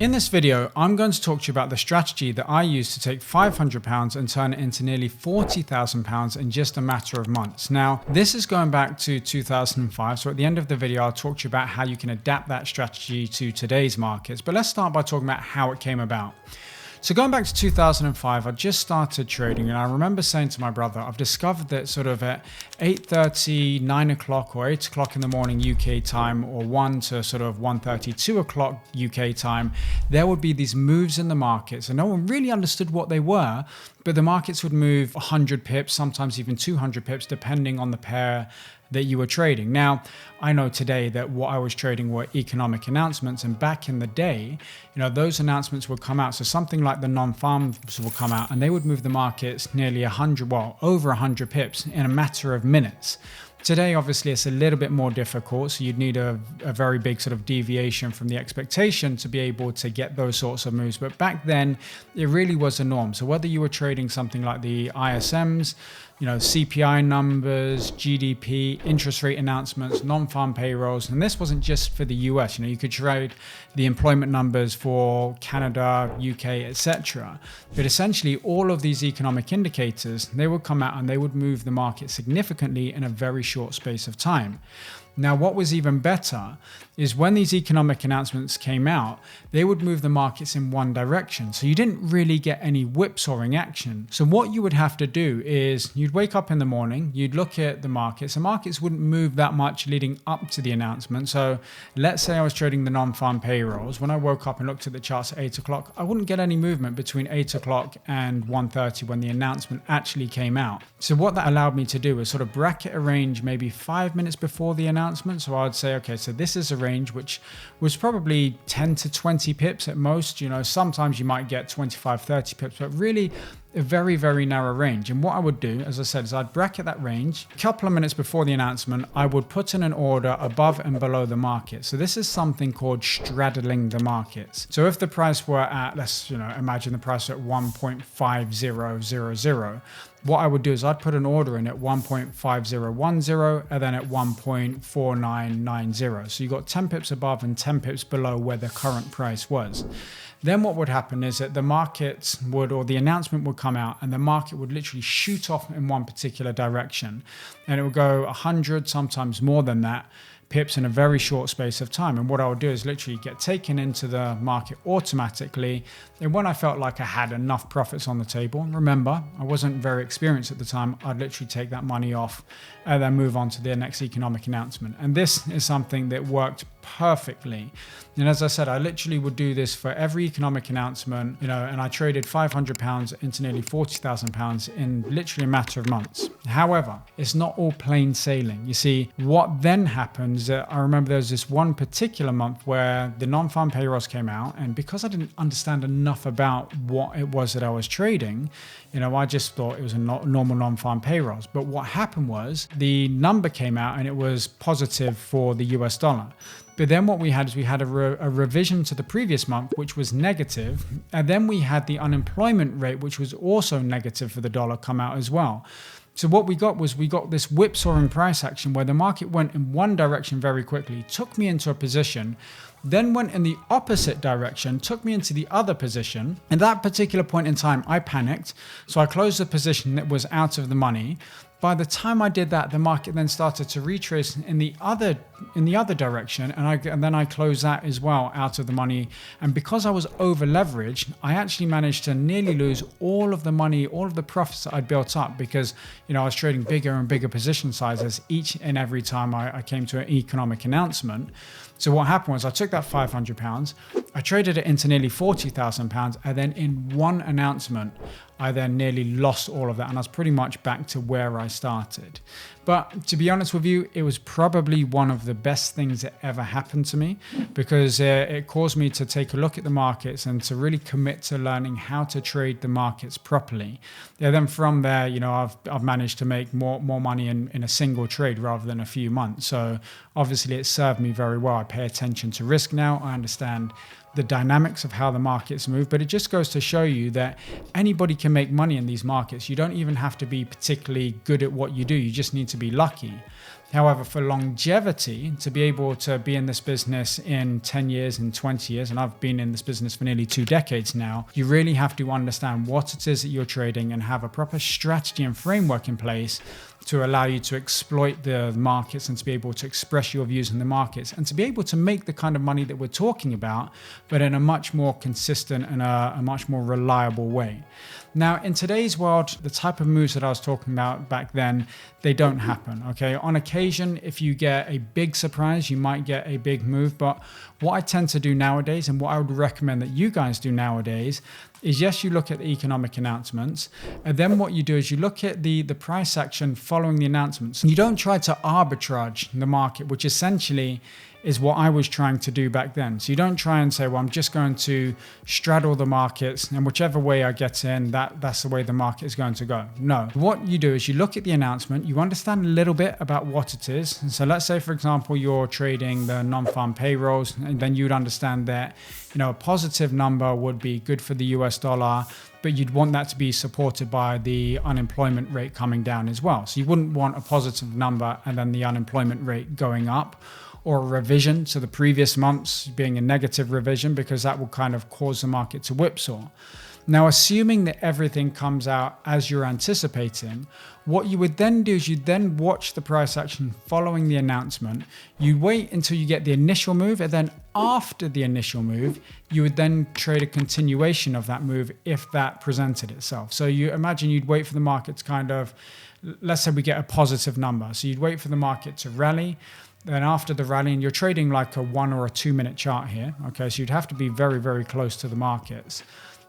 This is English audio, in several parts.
In this video, I'm going to talk to you about the strategy that I used to take £500 and turn it into nearly £40,000 in just a matter of months. Now, this is going back to 2005. So at the end of the video, I'll talk to you about how you can adapt that strategy to today's markets. But let's start by talking about how it came about. So going back to 2005, I just started trading, and I remember saying to my brother, I've discovered that sort of at 8:30, 9 o'clock or 8 o'clock in the morning UK time, or 1 to sort of 1:30, 2 o'clock UK time, there would be these moves in the markets, and no one really understood what they were, but the markets would move 100 pips, sometimes even 200 pips, depending on the pair that you were trading. Now, I know today that what I was trading were economic announcements, and back in the day, those announcements would come out. So something like the non-farms would come out and they would move the markets nearly over 100 pips in a matter of minutes. Today, obviously, it's a little bit more difficult. So you'd need a very big sort of deviation from the expectation to be able to get those sorts of moves. But back then, it really was a norm. So whether you were trading something like the ISMs, CPI numbers, GDP, interest rate announcements, non-farm payrolls, and this wasn't just for the US. You could trade the employment numbers for Canada, UK, etc. But essentially, all of these economic indicators, they would come out and they would move the market significantly in a very short space of time. Now, what was even better is when these economic announcements came out, they would move the markets in one direction. So you didn't really get any whipsawing action. So what you would have to do is you'd wake up in the morning, you'd look at the markets. The markets wouldn't move that much leading up to the announcement. So let's say I was trading the non-farm payrolls. When I woke up and looked at the charts at 8 o'clock, I wouldn't get any movement between 8 o'clock and 1:30 when the announcement actually came out. So what that allowed me to do was sort of bracket a range maybe 5 minutes before the announcement. So I'd say, okay, so this is a range which was probably 10 to 20 pips at most. Sometimes you might get 25, 30 pips, but really a very, very narrow range. And what I would do, as I said, is I'd bracket that range. A couple of minutes before the announcement, I would put in an order above and below the market. So this is something called straddling the markets. So if the price were at, let's imagine the price at 1.5000, what I would do is I'd put an order in at 1.5010 and then at 1.4990. So you got 10 pips above and 10 pips below where the current price was. Then what would happen is that the announcement would come out and the market would literally shoot off in one particular direction, and it would go 100, sometimes more than that, pips in a very short space of time. And what I would do is literally get taken into the market automatically. And when I felt like I had enough profits on the table, remember, I wasn't very experienced at the time, I'd literally take that money off and then move on to the next economic announcement. And this is something that worked perfectly. And as I said, I literally would do this for every economic announcement, and I traded £500 into nearly £40,000 in literally a matter of months. However, it's not all plain sailing. You see, what then happens, I remember there was this one particular month where the non-farm payrolls came out, and because I didn't understand enough about what it was that I was trading, I just thought it was a normal non-farm payrolls. But what happened was the number came out and it was positive for the US dollar. But then what we had is we had a revision to the previous month, which was negative. And then we had the unemployment rate, which was also negative for the dollar, come out as well. So what we got this whipsawing price action where the market went in one direction very quickly, took me into a position, then went in the opposite direction, took me into the other position. At that particular point in time, I panicked. So I closed the position that was out of the money. By the time I did that, the market then started to retrace in the other direction, and then I closed that as well out of the money. And because I was over leveraged, I actually managed to nearly lose all of the money, all of the profits that I'd built up, because I was trading bigger and bigger position sizes each and every time I came to an economic announcement. So what happened was I took that £500, I traded it into nearly £40,000, and then in one announcement, I then nearly lost all of that, and I was pretty much back to where I started. But to be honest with you, it was probably one of the best things that ever happened to me, because it caused me to take a look at the markets and to really commit to learning how to trade the markets properly. And then from there, I've managed to make more money in a single trade rather than a few months. So obviously it served me very well. I pay attention to risk now. I understand the dynamics of how the markets move, but it just goes to show you that anybody can make money in these markets. You don't even have to be particularly good at what you do. You just need to be lucky. However, for longevity, to be able to be in this business in 10 years, in 20 years, and I've been in this business for nearly 2 decades now, you really have to understand what it is that you're trading and have a proper strategy and framework in place to allow you to exploit the markets and to be able to express your views in the markets and to be able to make the kind of money that we're talking about, but in a much more consistent and a much more reliable way. Now, in today's world, the type of moves that I was talking about back then, they don't happen, okay? On occasion, if you get a big surprise, you might get a big move. But what I tend to do nowadays, and what I would recommend that you guys do nowadays, is yes, you look at the economic announcements, and then what you do is you look at the price action following the announcements. You don't try to arbitrage the market, which essentially is what I was trying to do back then. So you don't try and say, well, I'm just going to straddle the markets and whichever way I get in, that's the way the market is going to go. No, what you do is you look at the announcement, you understand a little bit about what it is. And so let's say, for example, you're trading the non-farm payrolls, and then you'd understand that, a positive number would be good for the US dollar, but you'd want that to be supported by the unemployment rate coming down as well. So you wouldn't want a positive number and then the unemployment rate going up, or a revision to the previous months being a negative revision, because that will kind of cause the market to whipsaw. Now, assuming that everything comes out as you're anticipating, what you would then do is you'd then watch the price action following the announcement. You wait until you get the initial move, and then after the initial move, you would then trade a continuation of that move if that presented itself. So you imagine you'd wait for the market to kind of, let's say we get a positive number. So you'd wait for the market to rally. Then after the rally, and you're trading like a 1 or a 2 minute chart here, okay, so you'd have to be very, very close to the markets.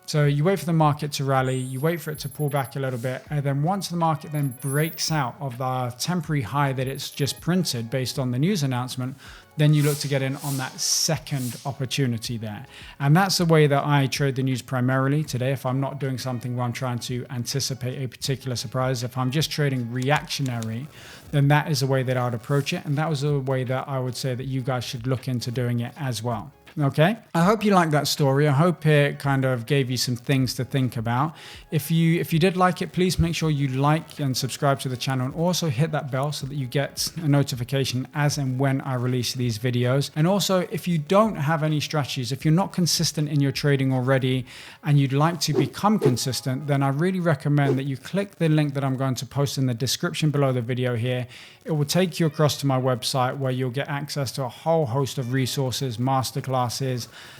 So you wait for the market to rally, you wait for it to pull back a little bit, and then once the market then breaks out of the temporary high that it's just printed based on the news announcement, then you look to get in on that second opportunity there. And that's the way that I trade the news primarily today. If I'm not doing something where I'm trying to anticipate a particular surprise, if I'm just trading reactionary, then that is the way that I would approach it. And that was the way that I would say that you guys should look into doing it as well. Okay, I hope you liked that story. I hope it kind of gave you some things to think about. If you did like it, please make sure you like and subscribe to the channel, and also hit that bell so that you get a notification as and when I release these videos. And also, if you don't have any strategies, if you're not consistent in your trading already and you'd like to become consistent, then I really recommend that you click the link that I'm going to post in the description below the video here. It will take you across to my website where you'll get access to a whole host of resources, masterclasses,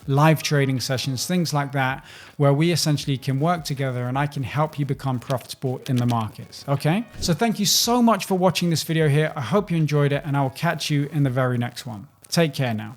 live trading sessions, things like that, where we essentially can work together and I can help you become profitable in the markets. Okay, so thank you so much for watching this video here. I hope you enjoyed it, and I will catch you in the very next one. Take care now.